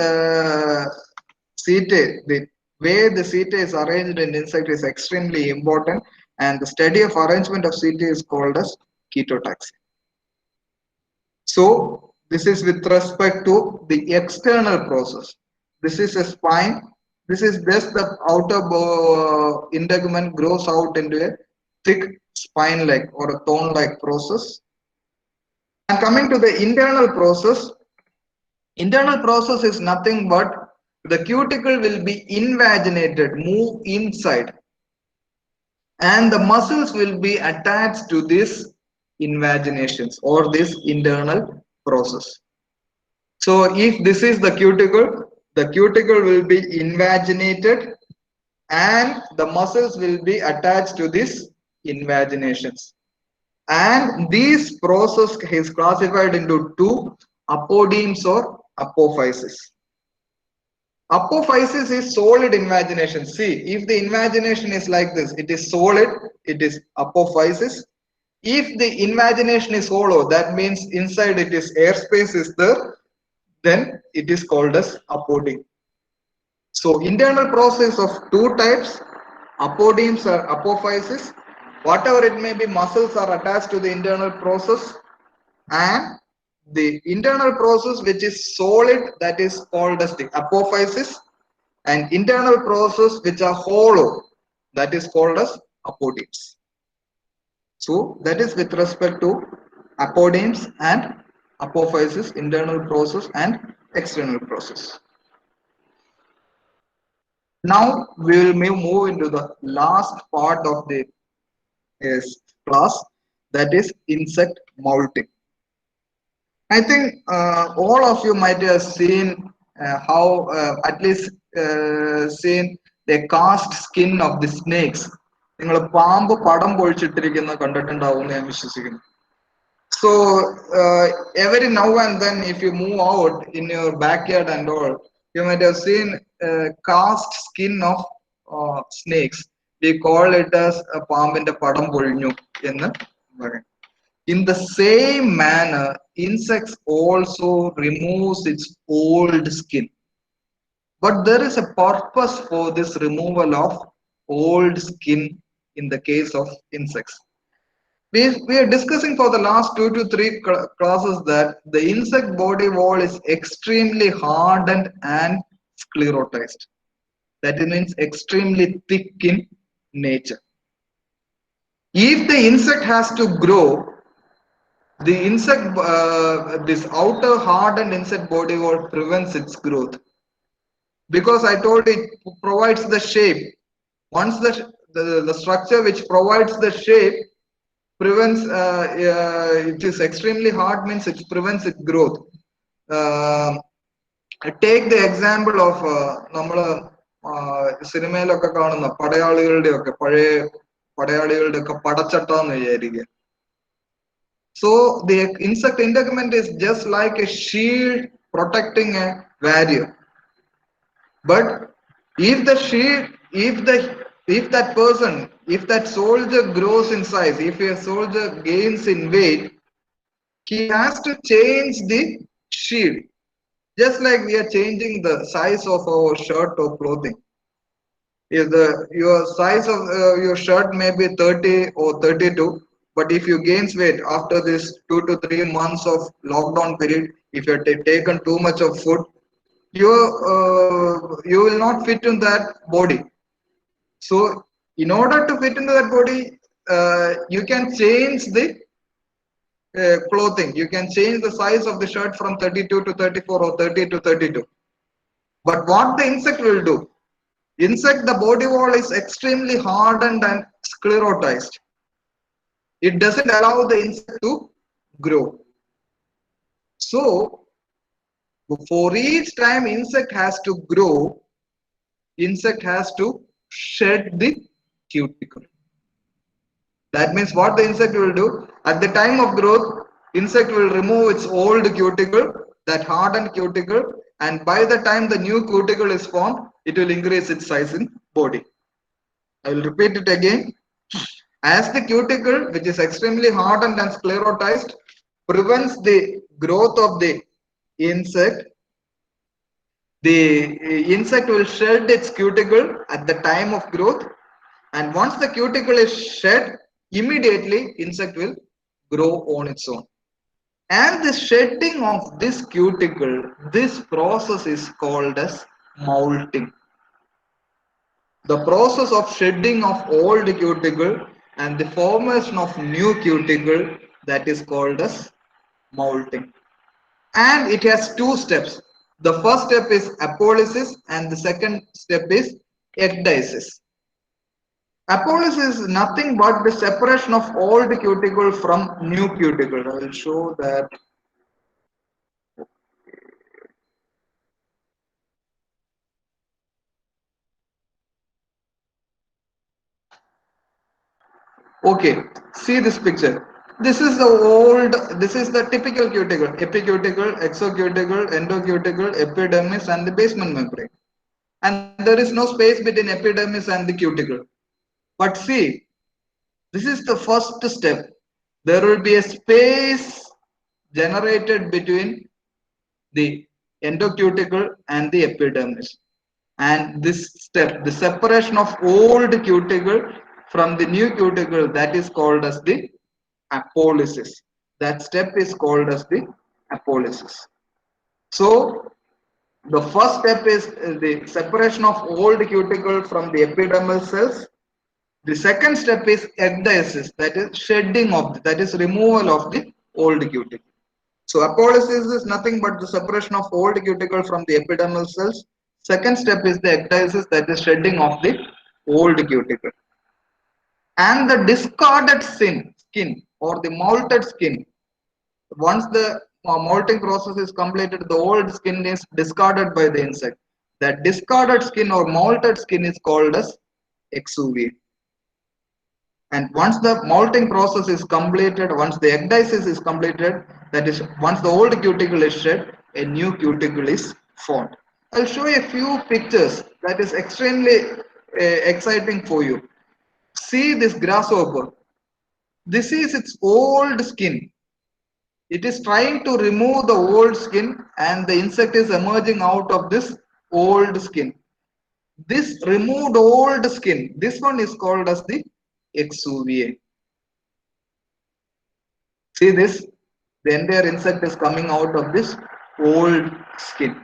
setae, the way the setae is arranged in insect is extremely important, and the study of arrangement of setae is called as ketotaxy. So this is with respect to the external process. This is a spine. This is just the outer integument grows out into a thick spine-like or a thorn-like process. And coming to the internal process is nothing but the cuticle will be invaginated, move inside, and the muscles will be attached to this invaginations or this internal process. So if this is the cuticle will be invaginated and the muscles will be attached to this invaginations. And this process is classified into two: apodemes or apophysis. Apophysis is solid invagination. See, if the invagination is like this, it is solid, it is apophysis. If the invagination is hollow, that means inside it is airspace is there, then it is called as apodeme. So internal process of two types: apodemes or apophysis. Whatever it may be, muscles are attached to the internal process, and the internal process which is solid, that is called as the apophysis, and internal process which are hollow, that is called as apodemes. So that is with respect to apodemes and apophysis, internal process and external process. Now we will move into the last part of the class, that is insect molting. I think all of you might have seen how at least seen the cast skin of the snakes. നിങ്ങൾ പാമ്പ് പടം പൊഴിച്ചിട്ടിരിക്കുന്ന കണ്ടിട്ടുണ്ടാവും ഞാൻ വിശ്വസിക്കുന്നു. So every now and then, if you move out in your backyard and all, you might have seen cast skin of snakes. We call it as പാമ്പിന്റെ പടം പൊഴിഞ്ഞു എന്ന് പറയും. In the same manner, insects also removes its old skin. But there is a purpose for this removal of old skin in the case of insects. We are discussing for the last 2 to 3 classes that the insect body wall is extremely hardened and sclerotized. That means extremely thick in nature. If the insect has to grow, the insect, this outer hardened insect body wall prevents its growth, because I told it provides the shape. Once the structure which provides the shape prevents, it is extremely hard, means it prevents its growth. Take the example of നമ്മൾ സിനിമയിലൊക്കെ കാണുന്ന പടയാളികളുടെ ഒക്കെ പഴയ പടയാളികളുടെ ഒക്കെ പടച്ചട്ട എന്ന് വിചാരിക്കുക. So the insect integument is just like a shield protecting a warrior. But if the shield, if that person, if that soldier grows in size, if a soldier gains in weight, he has to change the shield. Just like we are changing the size of our shirt or clothing. If your size of your shirt may be 30 or 32, but if you gains weight after this 2 to 3 months of lockdown period, if you have taken too much of food, you will not fit in that body. So in order to fit into that body, you can change the clothing. You can change the size of the shirt from 32 to 34 or 30 to 32. But what the insect will do? Insect, the body wall is extremely hardened and sclerotized. It doesn't allow the insect to grow. So for each time insect has to grow, insect has to shed the cuticle. That means what the insect will do, at the time of growth, insect will remove its old cuticle, that hardened cuticle, and by the time the new cuticle is formed, it will increase its size in body. I will repeat it again. As the cuticle, which is extremely hardened and sclerotized, prevents the growth of the insect, the insect will shed its cuticle at the time of growth, and once the cuticle is shed, immediately insect will grow on its own. And the shedding of this cuticle, this process is called as moulting. The process of shedding of old cuticle and the formation of new cuticle, that is called as moulting. And it has two steps. The first step is apolysis and the second step is ecdysis. Apolysis is nothing but the separation of old cuticle from new cuticle. I will show that. Okay, see this picture. This is the typical cuticle, epicuticle, exocuticle, endocuticle, epidermis and the basement membrane. And there is no space between epidermis and the cuticle. But see, this is the first step. There will be a space generated between the endocuticle and the epidermis. And this step, the separation of old cuticle from the new cuticle, that is called as the apolysis. That step is called as the apolysis. So the first step is the separation of old cuticle from the epidermal cells. The second step is ecdysis, that is shedding of, that is removal of the old cuticle. So apolysis is nothing but the separation of old cuticle from the epidermal cells. Second step is the ecdysis, that is shedding of the old cuticle. And the discarded skin or the molted skin, once the molting process is completed, the old skin is discarded by the insect. That discarded skin or molted skin is called as exuvia. And once the molting process is completed, once the ecdysis is completed, that is, once the old cuticle is shed, a new cuticle is formed. I'll show you a few pictures that is extremely exciting for you. See this grasshopper. This is its old skin. It is trying to remove the old skin and the insect is emerging out of this old skin. This removed old skin, this one is called as the exuvia. See this? The entire insect is coming out of this old skin.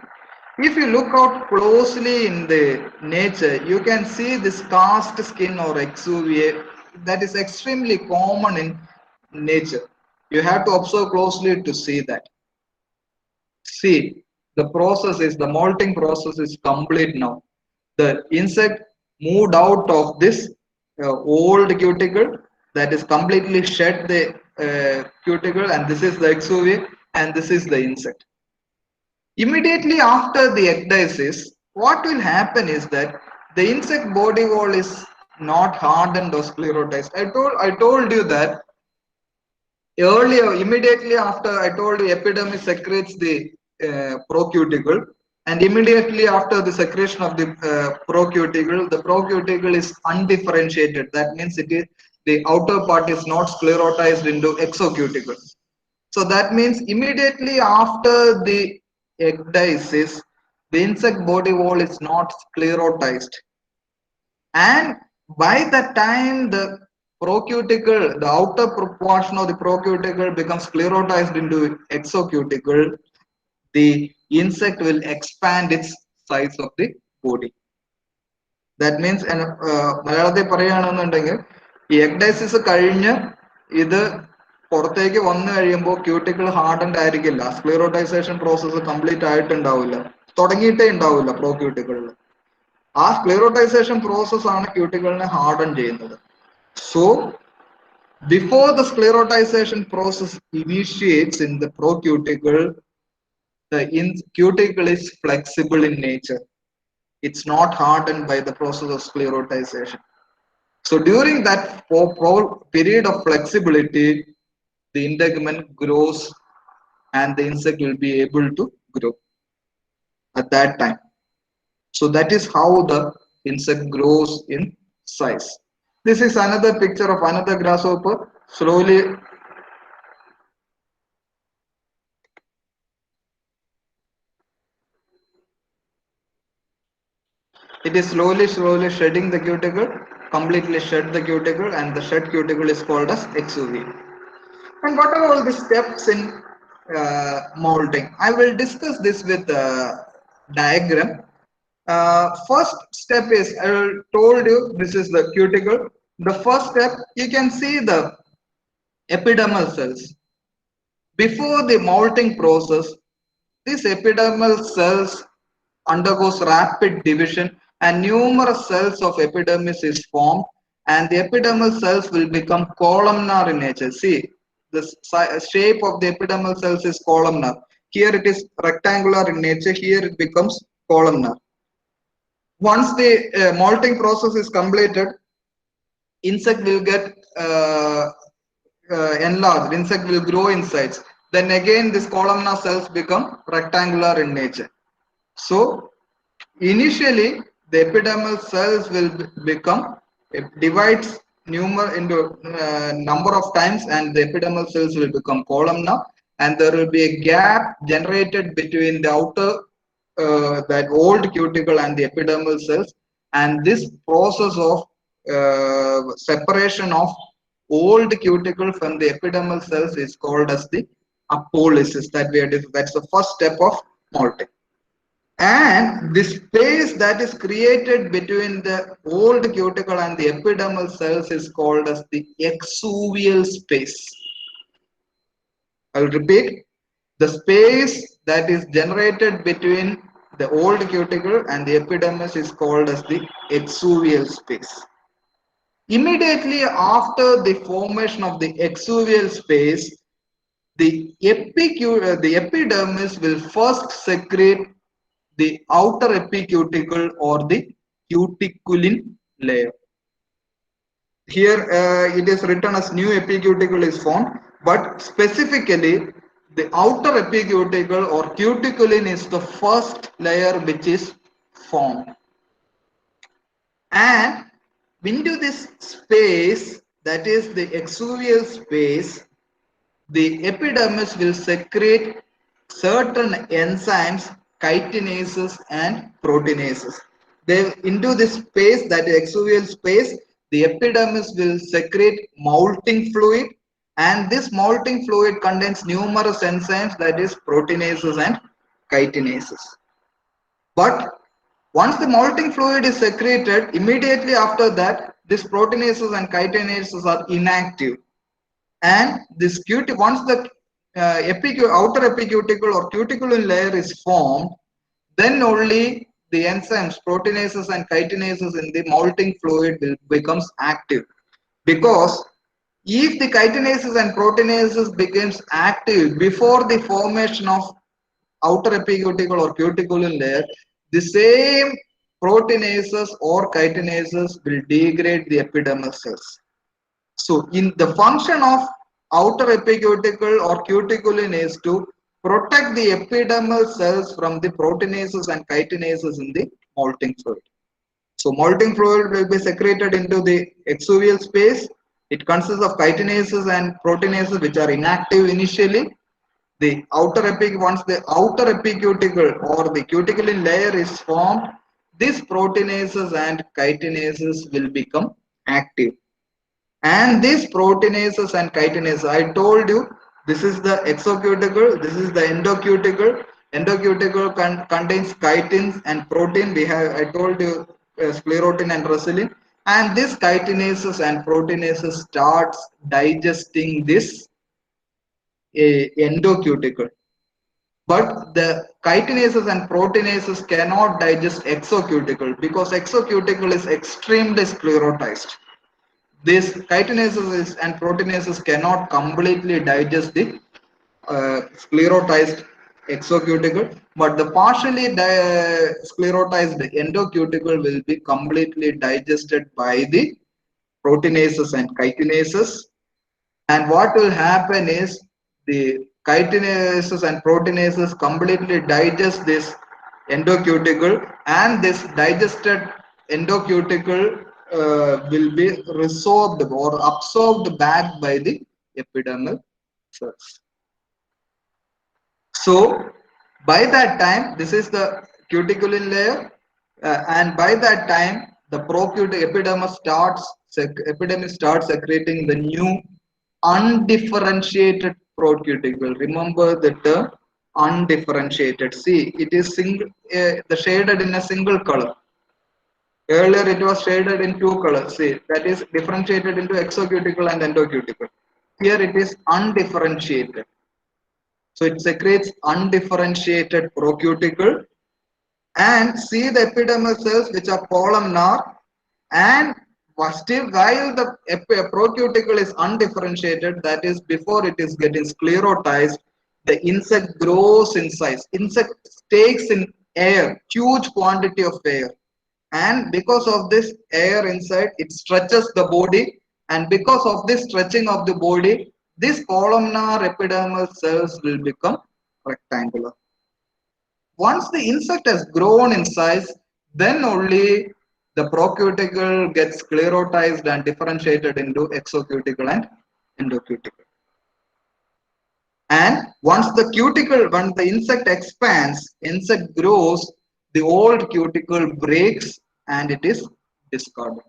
If you look out closely in the nature, you can see this cast skin or exuvia that is extremely common in nature. You have to observe closely to see that. See, the molting process is complete now. The insect moved out of this old cuticle, that is completely shed the cuticle, and this is the exuvia and this is the insect. Immediately after the ecdysis, what will happen is that the insect body wall is not hardened or sclerotized. I told you that earlier, immediately after, I told you epidermis secretes the procuticle, and immediately after the secretion of the procuticle is undifferentiated. That means it is, the outer part is not sclerotized into exocuticle. So that means immediately after the ecdysis, the insect body wall is not sclerotized, and by the time the procuticle, the outer portion of the procuticle becomes sclerotized into exocuticle, the insect will expand its size of the body. That means മലയാളത്തിൽ പറയുകയാണെന്നുണ്ടെങ്കിൽ ഈ എക്ഡൈസിസ് കഴിഞ്ഞ് ഇത് പുറത്തേക്ക് വന്നു കഴിയുമ്പോൾ cuticle hardened ആയിരിക്കില്ല, സ്ക്ലീറോട്ടൈസേഷൻ process complete ആയിട്ടുണ്ടാവില്ല, തുടങ്ങിയിട്ടേ ഉണ്ടാവില്ല പ്രോക്യൂട്ടിക്കിളിൽ. ആ സ്ക്ലീറോട്ടൈസേഷൻ പ്രോസസ് ആണ് ക്യൂട്ടിക്കിളിനെ ഹാർഡൻ ചെയ്യുന്നത്. So before the sclerotization process initiates in the procuticle, the cuticle is flexible in nature. It's not hardened by the process of sclerotization. So during that period of flexibility, the integument grows and the insect will be able to grow. at that time. So that is how the insect grows in size. This is another picture of another grasshopper. Slowly, it is slowly shedding the cuticle, completely shed the cuticle, and the shed cuticle is called as exuvia. And what are all the steps in molding? I will discuss this with a diagram. First step is, I told you this is the cuticle. The first step, you can see the epidermal cells. Before the molting process, these epidermal cells undergoes rapid division and numerous cells of epidermis is formed, and the epidermal cells will become columnar in nature. See, the shape of the epidermal cells is columnar. Here it is rectangular in nature, here it becomes columnar. Once the molting process is completed, insect will get enlarged, insect will grow in size. Then again this columnar cells become rectangular in nature. So initially the epidermal cells will become, it divides into number of times, and the epidermal cells will become columnar, and there will be a gap generated between the outer that old cuticle and the epidermal cells, and this process of separation of old cuticle from the epidermal cells is called as the apolysis. That's the first step of molting. And the space that is created between the old cuticle and the epidermal cells is called as the exuvial space. I will repeat, the space that is generated between the old cuticle and the epidermis is called as the exuvial space. Immediately after the formation of the exuvial space, the epidermis will first secrete the outer epicuticle or the cuticulin layer. Here it is written as new epicuticle is formed, but specifically the outer epicuticle or cuticulin is the first layer which is formed. And into this space, that is the exuvial space, the epidermis will secrete certain enzymes, chitinases and proteinases. They, into this space, that exuvial space, the epidermis will secrete moulting fluid, and this moulting fluid contains numerous enzymes, that is proteinases and chitinases. But once the moulting fluid is secreted, immediately after that, these proteinases and chitinases are inactive, and this once the outer epicuticle or cuticulin layer is formed, then only the enzymes proteinases and chitinases in the moulting fluid will becomes active. Because if the chitinases and proteinases becomes active before the formation of outer epicuticle or cuticulin layer, the same proteinases or chitinases will degrade the epidermal cells. So in the function of outer epicuticle or cuticulin is to protect the epidermal cells from the proteinases and chitinases in the molting fluid. So molting fluid will be secreted into the exuvial space. It consists of chitinases and proteinases which are inactive initially. The outer once the outer epicuticle or the cuticulin layer is formed, these proteinases and chitinases will become active. And these proteinases and chitinases, I told you, this is the exocuticle, this is the endocuticle. Endocuticle contains chitins and protein. We have, I told you, sclerotin and resilin. And this chitinases and proteinases starts digesting this endocuticle. But the chitinases and proteinases cannot digest exocuticle because exocuticle is extremely sclerotized. These chitinases and proteinases cannot completely digest the sclerotized exocuticle, but the partially sclerotized endocuticle will be completely digested by the proteinases and chitinases. And what will happen is the chitinases and proteinases completely digest this endocuticle, and this digested endocuticle will be resorbed or absorbed back by the epidermal cells. So by that time, this is the cuticulin layer, and by that time the epidermis starts secreting the new undifferentiated procuticle. Remember the term undifferentiated. See, it is single, the shaded in a single color. Earlier it was shaded in two colors. See, that is differentiated into exocuticle and endocuticle. Here it is undifferentiated. So it secretes undifferentiated procuticle, and see the epidermal cells which are columnar, and still while the procuticle is undifferentiated, that is before it is getting sclerotized, the insect grows in size. Insect takes in air, huge quantity of air, and because of this air inside, it stretches the body, and because of this stretching of the body, these columnar epidermal cells will become rectangular. Once the insect has grown in size, then only the procuticle gets sclerotized and differentiated into exocuticle and endocuticle. And once the insect expands, insect grows, the old cuticle breaks and it is discarded.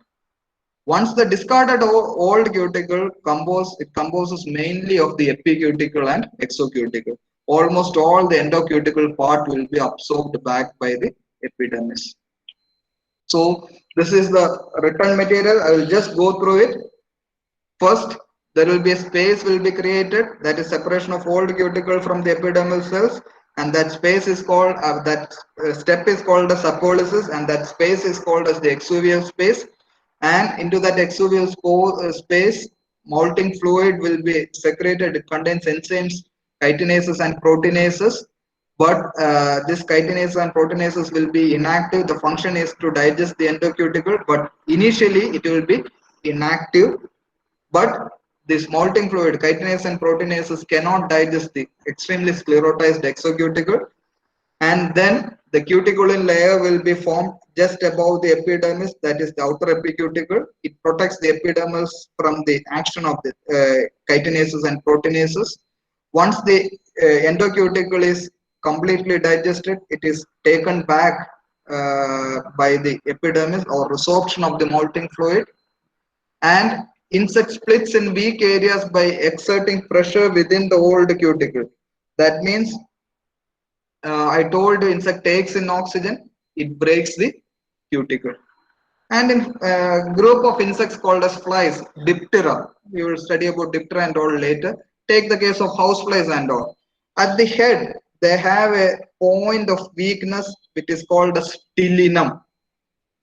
Once the discarded old cuticle composes mainly of the epicuticle and exocuticle. Almost all the endocuticle part will be absorbed back by the epidermis. So this is the written material. I will just go through it. First, there will be a space will be created, that is separation of old cuticle from the epidermal cells, and that space is called step is called the sapolysis, and that space is called as the exuvial space. And into that exuvial space, moulting fluid will be secreted. It contains enzymes, chitinases and proteinases, but this chitinases and proteinases will be inactive. The function is to digest the endocuticle, but initially it will be inactive. But this moulting fluid, chitinases and proteinases, cannot digest the extremely sclerotized exocuticle, and then the cuticulin layer will be formed just above the epidermis, that is the outer epicuticle. It protects the epidermis from the action of the chitinases and proteinases. Once the endocuticle is completely digested, it is taken back by the epidermis or resorption of the moulting fluid, and insect splits in weak areas by exerting pressure within the old cuticle. That means I told you insect takes in oxygen, it breaks the cuticle. And in group of insects called as flies, Diptera, we will study about Diptera and all later. Take the case of house flies and all. At the head, they have a point of weakness which is called as tilinum.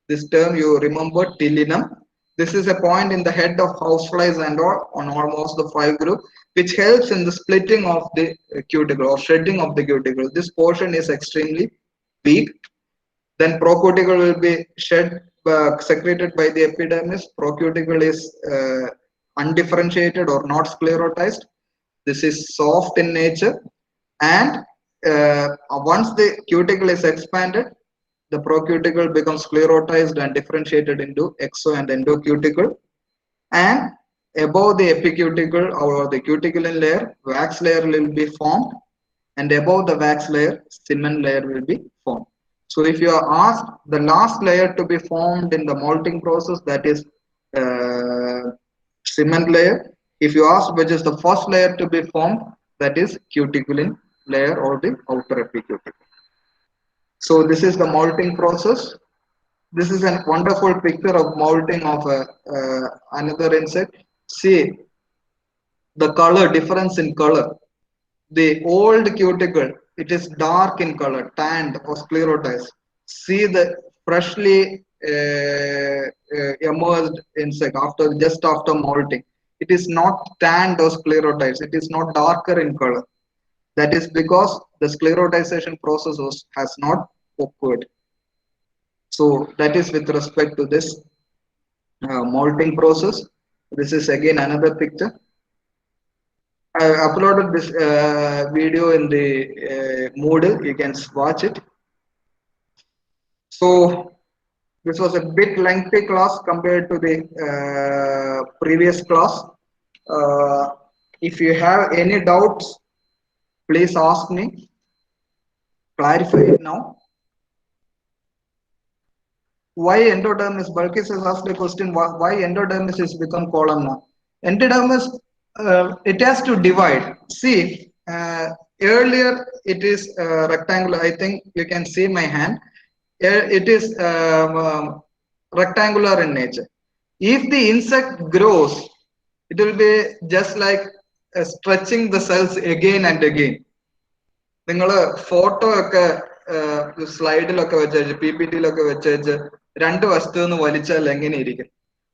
This term you remember, tilinum. This is a point in the head of houseflies and all on almost the 5 group, which helps in the splitting of the cuticle or shedding of the cuticle. This portion is extremely weak. Then procuticle will be secreted by the epidermis. Procuticle is undifferentiated or not sclerotized. This is soft in nature, and once the cuticle is expanded, the procuticle becomes sclerotized and differentiated into exo and endocuticle, and above the epicuticle or the cuticulin layer, wax layer will be formed, and above the wax layer, cement layer will be formed. So if you are asked the last layer to be formed in the molting process, that is cement layer. If you ask which is the first layer to be formed, that is cuticulin layer or the outer epicuticle. So this is the molting process. This is a wonderful picture of molting of another insect. See the color difference in color. The old cuticle, it is dark in color, tanned or sclerotized. See the freshly emerged insect just after molting. It is not tanned or sclerotized. It is not darker in color. That is because the sclerotization process has not occurred. So that is with respect to this molting process. This is again another picture. I uploaded this video in the Moodle. You can watch it. So this was a bit lengthy class compared to the previous class. Uh, if you have any doubts, please ask me. Clarify it now. Why endodermis? Balkis has asked a question. Why endodermis has become columnar? Endodermis, it has to divide. See, earlier it is rectangular. I think you can see my hand. It is rectangular in nature. If the insect grows, it will be just like stretching the cells again and again. നിങ്ങൾ photo ഒക്കെ സ്ലൈഡിലൊക്കെ വെച്ച് P P ടിയിലൊക്കെ വെച്ച് രണ്ട് വശത്തു നിന്ന് വലിച്ചാൽ എങ്ങനെ ഇരിക്കും?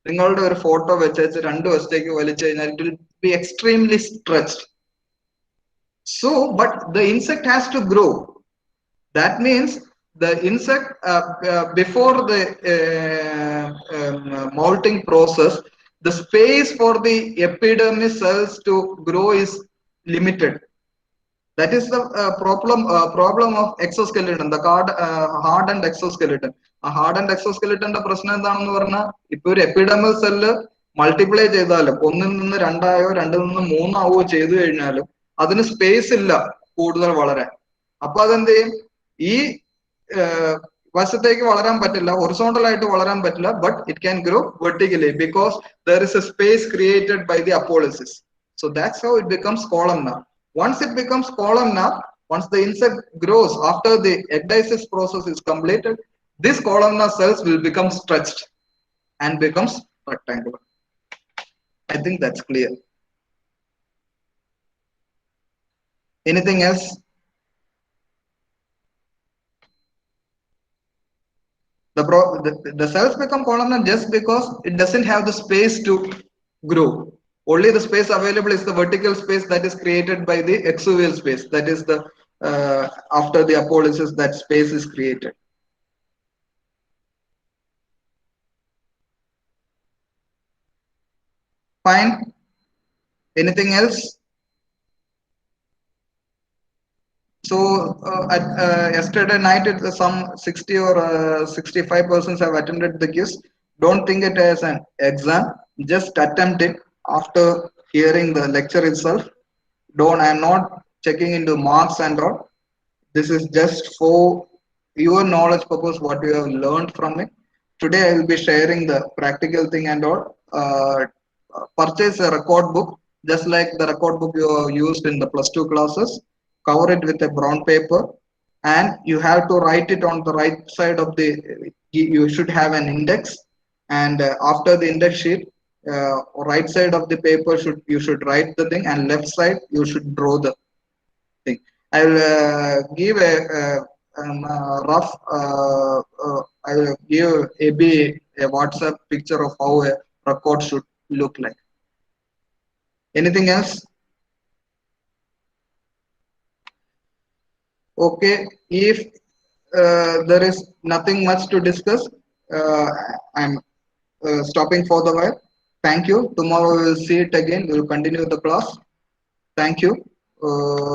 നിങ്ങളുടെ ഒരു ഫോട്ടോ വെച്ച് രണ്ട് വശത്തേക്ക് വലിച്ചു കഴിഞ്ഞാൽ it will be extremely stretched. So but the insect has to grow. That means the insect before the molting process, the space for the epidermis cells to grow is limited. That is the problem of exoskeleton, the hardened exoskeleton. A hardened exoskeleton പ്രശ്നം എന്താണെന്ന് പറഞ്ഞാൽ ഇപ്പൊ ഒരു epidermal cell multiply ചെയ്താലും ഒന്നിൽ നിന്ന് രണ്ടായോ രണ്ടിൽ നിന്ന് മൂന്നാവോ ചെയ്തു കഴിഞ്ഞാലും അതിന് സ്പേസ് ഇല്ല കൂടുതൽ വളരാൻ. അപ്പൊ അതെന്ത് ചെയ്യും? ഈ വശത്തേക്ക് വളരാൻ പറ്റില്ല, ഹൊറിസോണ്ടൽ ആയിട്ട് വളരാൻ പറ്റില്ല, but it can grow vertically because there is a space created by the apolysis. So that's how it becomes columnar. Once it becomes columnar, once the insect grows, after the ecdysis process is completed, this columnar cells will become stretched and becomes rectangular. I think that's clear. Anything else? The cells become columnar just because it doesn't have the space to grow. Only the space available is the vertical space that is created by the exuvial space. That is the after the apolysis, that space is created. Fine. Anything else? So yesterday night, some 60 or 65% have attended the quiz. Don't think it as an exam. Just attempt it after hearing the lecture itself. Don't. I'm not checking into marks and all. This is just for your knowledge purpose, what you have learned from it. Today I will be sharing the practical thing and all. Purchase a record book, just like the record book you used in the plus 2 classes. Cover it with a brown paper, and you have to write it on the right side of the, you should have an index, and after the index sheet, right side of the paper you should write the thing, and left side you should draw the thing. I will give rough. I will give a WhatsApp picture of how a record should look like. Anything else? Okay. If there is nothing much to discuss, I'm stopping for the while. Thank you. Tomorrow we will see it again. We will continue the class. Thank you.